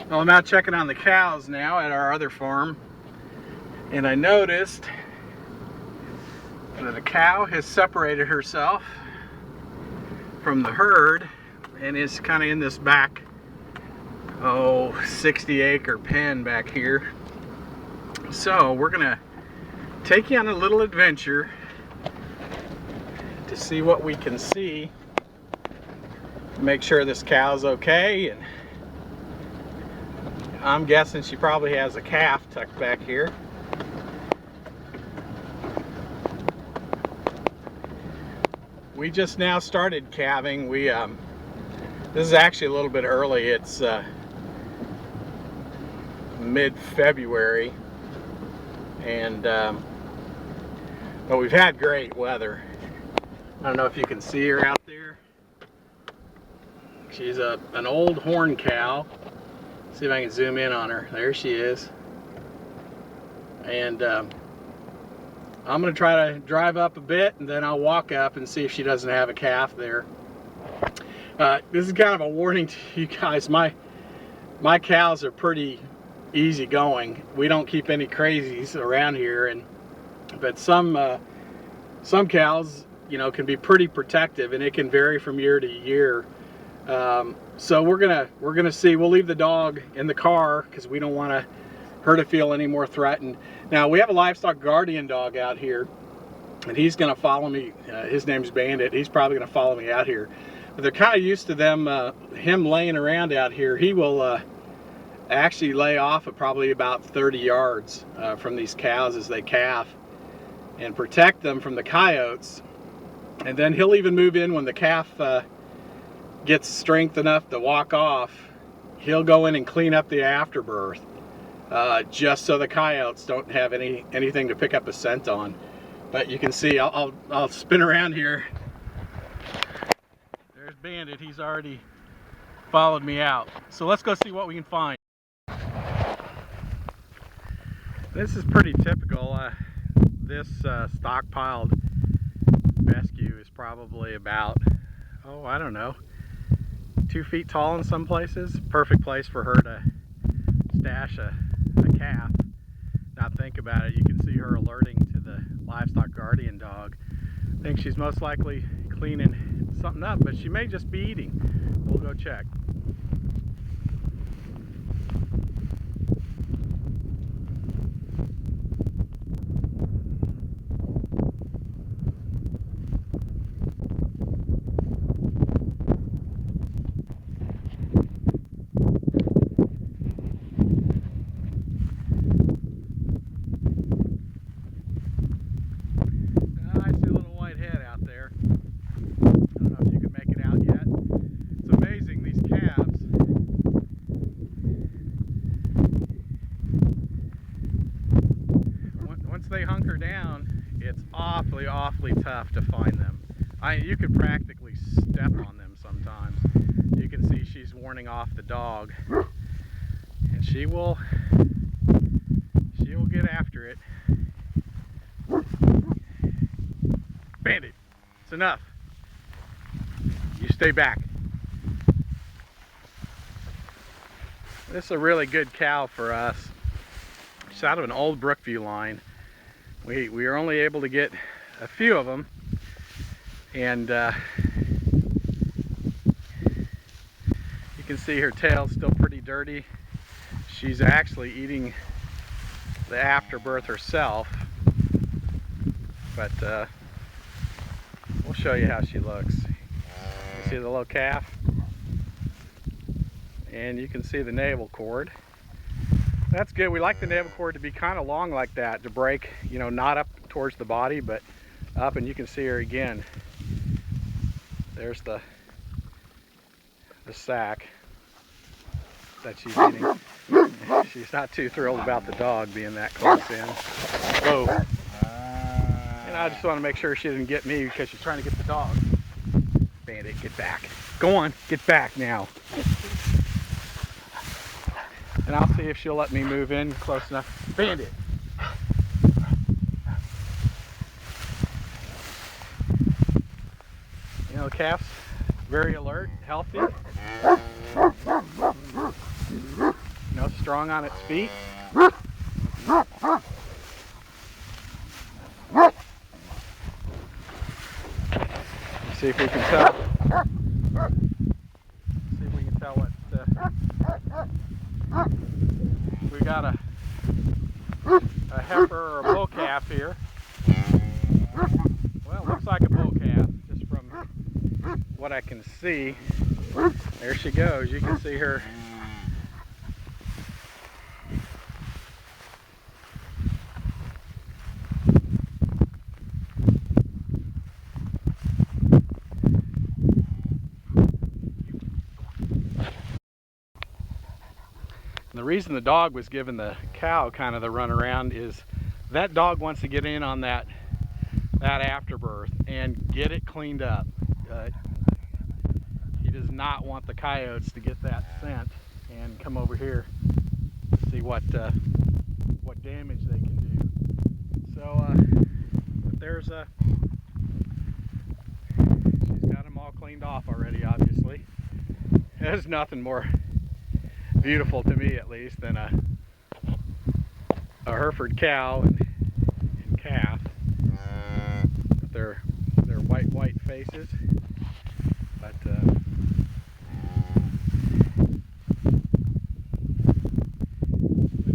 Well, I'm out checking on the cows now at our other farm, and I noticed that a cow has separated herself from the herd and is kind of in this back 60-acre pen back here. So we're gonna take you on a little adventure to see what we can see, make sure this cow's okay. And I'm guessing she probably has a calf tucked back here. We just now started calving. This is actually a little bit early. It's mid-February, and but we've had great weather. I don't know if you can see her out there. She's an old horn cow. See if I can zoom in on her. There she is. And I'm going to try to drive up a bit, and then I'll walk up and see if she doesn't have a calf there. This is kind of a warning to you guys. My cows are pretty easy going. We don't keep any crazies around here, but some cows, you know, can be pretty protective, and it can vary from year to year. So we're gonna see. We'll leave the dog in the car because we don't want her to feel any more threatened. Now we have a Livestock Guardian Dog out here, and he's gonna follow me. His name's Bandit. He's probably gonna follow me out here. But they're kind of used to him laying around out here. He will actually lay off at probably about 30 yards from these cows as they calf, and protect them from the coyotes. And then he'll even move in when the calf gets strength enough to walk off. He'll go in and clean up the afterbirth, just so the coyotes don't have anything to pick up a scent on. But you can see, I'll spin around here. There's Bandit. He's already followed me out. So let's go see what we can find. This is pretty typical. This stockpiled fescue is probably about, I don't know, 2 feet tall in some places. Perfect place for her to stash a calf. Now think about it, you can see her alerting to the Livestock Guardian Dog. I think she's most likely cleaning something up, but she may just be eating. We'll go check. They hunker down, it's awfully tough to find them. You could practically step on them sometimes. You can see she's warning off the dog, and she will get after it. Bandit, it's enough. You stay back. This is a really good cow for us. She's out of an old Brookview line. We were only able to get a few of them, and you can see her tail's still pretty dirty. She's actually eating the afterbirth herself, but we'll show you how she looks. You see the little calf, and you can see the navel cord. That's good. We like the navel cord to be kind of long like that, to break, you know, not up towards the body, but up, and you can see her again. There's the sack that she's eating. She's not too thrilled about the dog being that close in. Whoa. And I just want to make sure she didn't get me because she's trying to get the dog. Bandit, get back. Go on, get back now. And I'll see if she'll let me move in close enough. Bandit. You know, the calf's very alert, healthy. strong on its feet. Let's see if we can tell. See if we can tell what. We got a heifer or a bull calf here. Well, it looks like a bull calf, just from what I can see. There she goes. You can see her. And the reason the dog was giving the cow kind of the run around is that dog wants to get in on that afterbirth and get it cleaned up. He does not want the coyotes to get that scent and come over here to see what damage they can do. So but there's she's got them all cleaned off already, obviously. There's nothing more beautiful to me, at least, than a Hereford cow and calf with their white faces. But move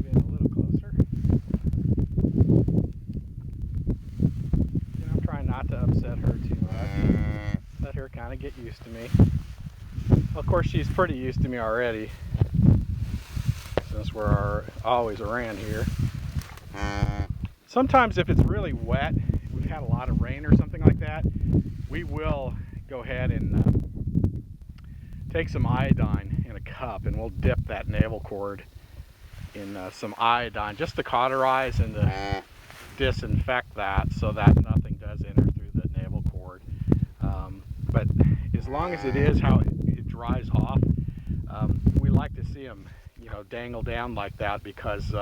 in a little closer. And I'm trying not to upset her too much. Let her kind of get used to me. Of course, she's pretty used to me already, since we're always around here. Sometimes if it's really wet, we've had a lot of rain or something like that, we will go ahead and take some iodine in a cup, and we'll dip that navel cord in some iodine just to cauterize and to disinfect that, so that nothing does enter through the navel cord. But as long as it is how it dries off, we like to see them, you know, dangle down like that, because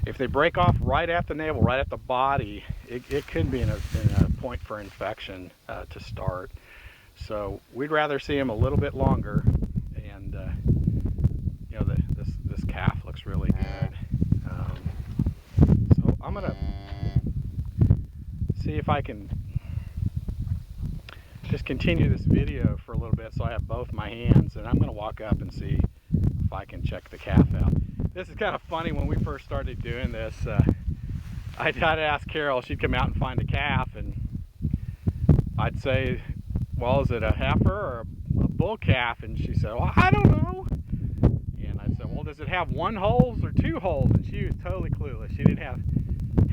if they break off right at the navel, right at the body, it could be in a point for infection to start. So we'd rather see them a little bit longer, and you know, this calf looks really good. So I'm gonna see if I can just continue this video for a little bit, so I have both my hands, and I'm gonna walk up and see if I can check the calf out. This is kind of funny. When we first started doing this, I'd ask Carol. She'd come out and find a calf, and I'd say, well, is it a heifer or a bull calf? And she said, well, I don't know. And I said, well, does it have one holes or two holes? And she was totally clueless. She didn't have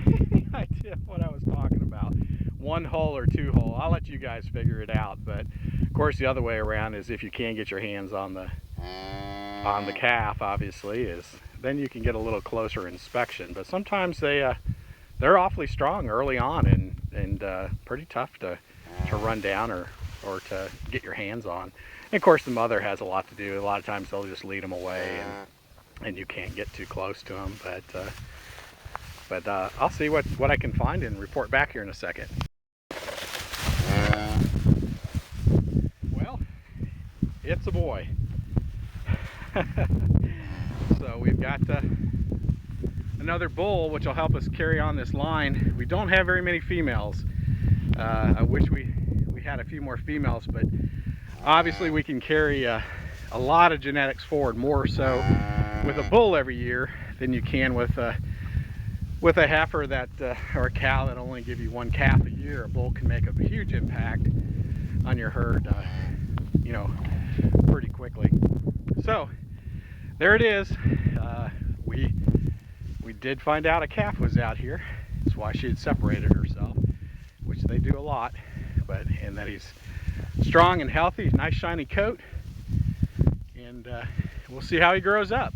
any idea what I was talking about. One hole or two hole. I'll let you guys figure it out. But of course, the other way around is if you can get your hands on the calf, obviously, is then you can get a little closer inspection. But sometimes they're awfully strong early on, and pretty tough to run down or to get your hands on. And of course, the mother has a lot to do. A lot of times they'll just lead them away, and you can't get too close to them. But I'll see what I can find and report back here in a second. Well, it's a boy. So we've got another bull, which will help us carry on this line. We don't have very many females. I wish we had a few more females, but obviously we can carry a lot of genetics forward, more so with a bull every year than you can with a heifer that or a cow that only give you one calf a year. A bull can make a huge impact on your herd, you know, pretty quickly. So there it is. We did find out a calf was out here. That's why she had separated herself, which they do a lot. And that he's strong and healthy, nice shiny coat, and we'll see how he grows up.